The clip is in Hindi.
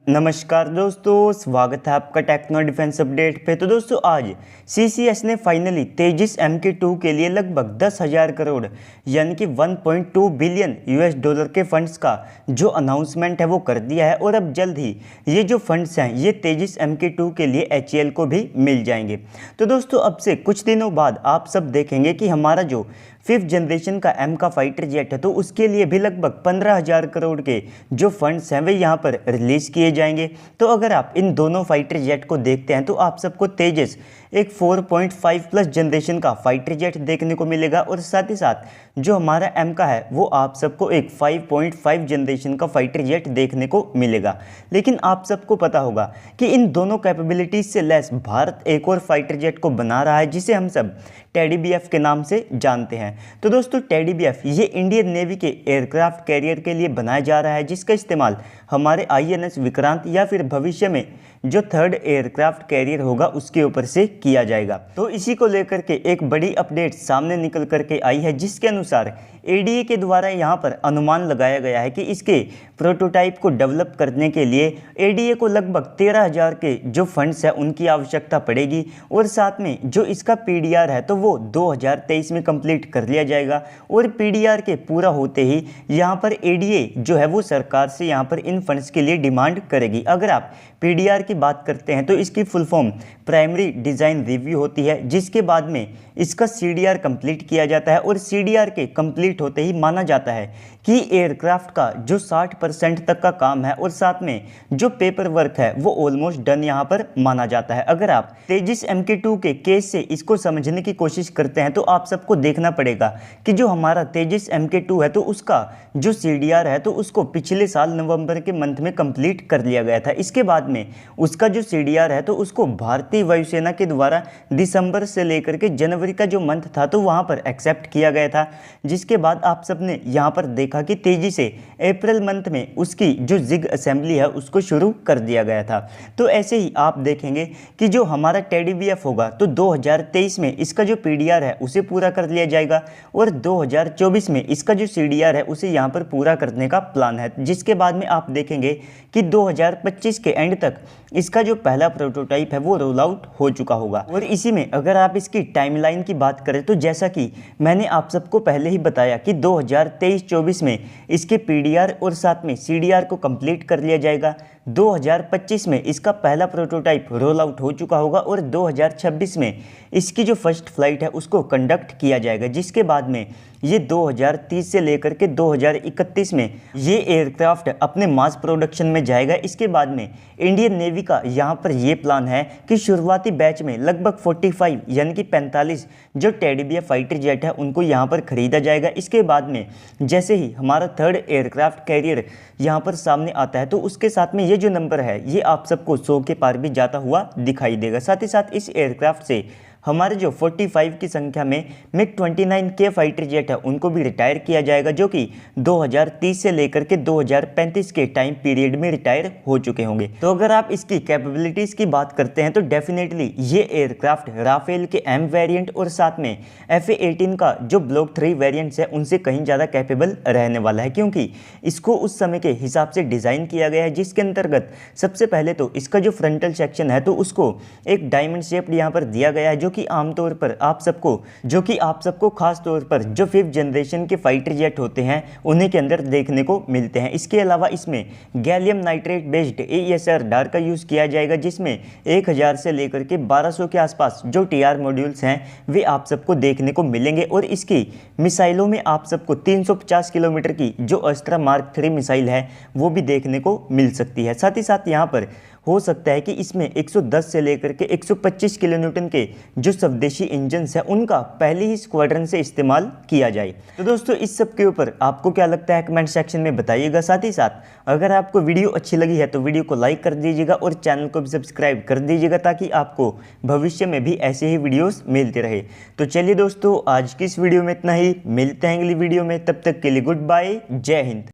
नमस्कार दोस्तों, स्वागत है आपका टेक्नो डिफेंस अपडेट पे। तो दोस्तों आज सीसीएस ने फाइनली तेजिस MK2 के लिए लगभग 10,000 करोड़ यानी कि 1.2 बिलियन यूएस डॉलर के फंड्स का जो अनाउंसमेंट है वो कर दिया है। और अब जल्द ही ये जो फंड्स हैं ये तेजिस MK2 के लिए HAL को भी मिल जाएंगे। तो दोस्तों अब से कुछ दिनों बाद आप सब देखेंगे कि हमारा जो 5th जनरेशन का M का फाइटर जेट है तो उसके लिए भी लगभग 15,000 करोड़ के जो फंड्स हैं वे यहाँ पर रिलीज़ किए जाएंगे। तो अगर आप इन दोनों फाइटर जेट को देखते हैं तो आप सबको तेजस एक 4.5 प्लस जनरेशन का फाइटर जेट देखने को मिलेगा और साथ ही साथ जो हमारा M का है वो आप सबको एक 5.5 जनरेशन का फाइटर जेट देखने को मिलेगा। लेकिन आप सबको पता होगा कि इन दोनों कैपेबिलिटीज से लेस भारत एक और फाइटर जेट को बना रहा है जिसे हम सब टेडी BF के नाम से जानते हैं। तो दोस्तों टेडी BF ये इंडियन नेवी के एयरक्राफ्ट कैरियर के लिए बनाया जा रहा है जिसका इस्तेमाल हमारे INS विक्रांत या फिर भविष्य में जो 3rd एयरक्राफ्ट कैरियर होगा उसके ऊपर से किया जाएगा। तो इसी को लेकर के एक बड़ी अपडेट सामने निकल करके आई है जिसके अनुसार ADA के द्वारा यहाँ पर अनुमान लगाया गया है कि इसके प्रोटोटाइप को डेवलप करने के लिए ADA को लगभग 13,000 के जो फंड्स है उनकी आवश्यकता पड़ेगी और साथ में जो इसका PDR है तो वो 2023 में कंप्लीट कर लिया जाएगा। और PDR के पूरा होते ही यहाँ पर ADA जो है वो सरकार से यहाँ पर इन फंड्स के लिए डिमांड करेगी। अगर आप PDR की बात करते हैं तो इसकी full form primary design review होती है जिसके बाद में इसका CDR कंप्लीट किया जाता है और CDR के कंप्लीट होते ही माना जाता है कि एयरक्राफ्ट का जो 60% तक का काम है और साथ में जो पेपर वर्क है वो ऑलमोस्ट डन यहाँ पर माना जाता है। अगर आप तेजिस MK2 के केस से इसको समझने की कोशिश करते हैं तो आप सबको देखना पड़ेगा कि जो हमारा तेजिस MK2 है तो उसका जो CDR है तो उसको पिछले साल नवंबर के मंथ में कंप्लीट कर लिया गया था। इसके बाद में उसका जो CDR है तो उसको भारतीय वायुसेना के द्वारा दिसंबर से लेकर के जनवरी का जो मंथ था तो वहाँ पर एक्सेप्ट किया गया था। जिसके बाद आप सबने यहाँ पर देखा कि तेजी से अप्रैल मंथ में उसकी जो जिग असेंबली है उसको शुरू कर दिया गया था। तो ऐसे ही आप देखेंगे कि जो हमारा टेडी BF होगा तो 2023 में इसका जो PDR है उसे पूरा कर लिया जाएगा और 2024 में इसका जो CDR है उसे यहाँ पर पूरा करने का प्लान है। जिसके बाद में आप देखेंगे कि 2025 के एंड तक इसका जो पहला प्रोटोटाइप है वो रोल आउट हो चुका होगा। और इसी में अगर आप इसकी टाइमलाइन की बात करें तो जैसा कि मैंने आप सबको पहले ही बताया कि 2023-24 में इसके PDR और साथ में CDR को कंप्लीट कर लिया जाएगा। 2025 में इसका पहला प्रोटोटाइप रोल आउट हो चुका होगा और 2026 में इसकी जो फर्स्ट फ्लाइट है उसको कंडक्ट किया जाएगा। जिसके बाद में ये 2030 से लेकर के 2031 में ये एयरक्राफ्ट अपने मास प्रोडक्शन में जाएगा। इसके बाद में इंडियन नेवी का यहाँ पर ये प्लान है कि शुरुआती बैच में लगभग 45 यानी कि 45 जो टेडी BF फाइटर जेट है उनको यहाँ पर खरीदा जाएगा। इसके बाद में जैसे ही हमारा 3rd एयरक्राफ्ट कैरियर यहाँ पर सामने आता है तो उसके साथ में ये जो नंबर है ये आप सबको 100 के पार भी जाता हुआ दिखाई देगा। साथ ही साथ इस एयरक्राफ्ट से हमारे जो 45 की संख्या में MiG-29 के फाइटर जेट है उनको भी रिटायर किया जाएगा जो कि 2030 से लेकर के 2035 के टाइम पीरियड में रिटायर हो चुके होंगे। तो अगर आप इसकी कैपेबिलिटीज़ की बात करते हैं तो डेफिनेटली ये एयरक्राफ्ट राफेल के M वेरिएंट और साथ में FA-18 का जो ब्लॉक 3 वेरिएंट्स है उनसे कहीं ज़्यादा कैपेबल रहने वाला है क्योंकि इसको उस समय के हिसाब से डिज़ाइन किया गया है। जिसके अंतर्गत सबसे पहले तो इसका जो फ्रंटल सेक्शन है तो उसको एक डायमंड शेप्ड यहाँ पर दिया गया है जो कि आमतौर पर आप सबको खास तौर पर जो 5th जनरेशन के फाइटर जेट होते हैं उन्हीं के अंदर देखने को मिलते हैं। इसके अलावा इसमें गैलियम नाइट्रेट बेस्ड AESR डार का यूज़ किया जाएगा जिसमें 1000 से लेकर के 1200 के आसपास जो TR मॉड्यूल्स हैं वे आप सबको देखने को मिलेंगे। और इसकी मिसाइलों में आप सबको 350 किलोमीटर की जो अस्त्रा मार्क 3 मिसाइल है वो भी देखने को मिल सकती है। साथ ही साथ यहाँ पर हो सकता है कि इसमें 110 से लेकर के 125 किलोन्यूटन के जो स्वदेशी इंजन्स हैं उनका पहले ही स्क्वाड्रन से इस्तेमाल किया जाए। तो दोस्तों इस सब के ऊपर आपको क्या लगता है कमेंट सेक्शन में बताइएगा। साथ ही साथ अगर आपको वीडियो अच्छी लगी है तो वीडियो को लाइक कर दीजिएगा और चैनल को भी सब्सक्राइब कर दीजिएगा ताकि आपको भविष्य में भी ऐसे ही वीडियोस मिलते रहे। तो चलिए दोस्तों आज की इस वीडियो में इतना ही, मिलते हैं अगली वीडियो में, तब तक के लिए गुड बाय, जय हिंद।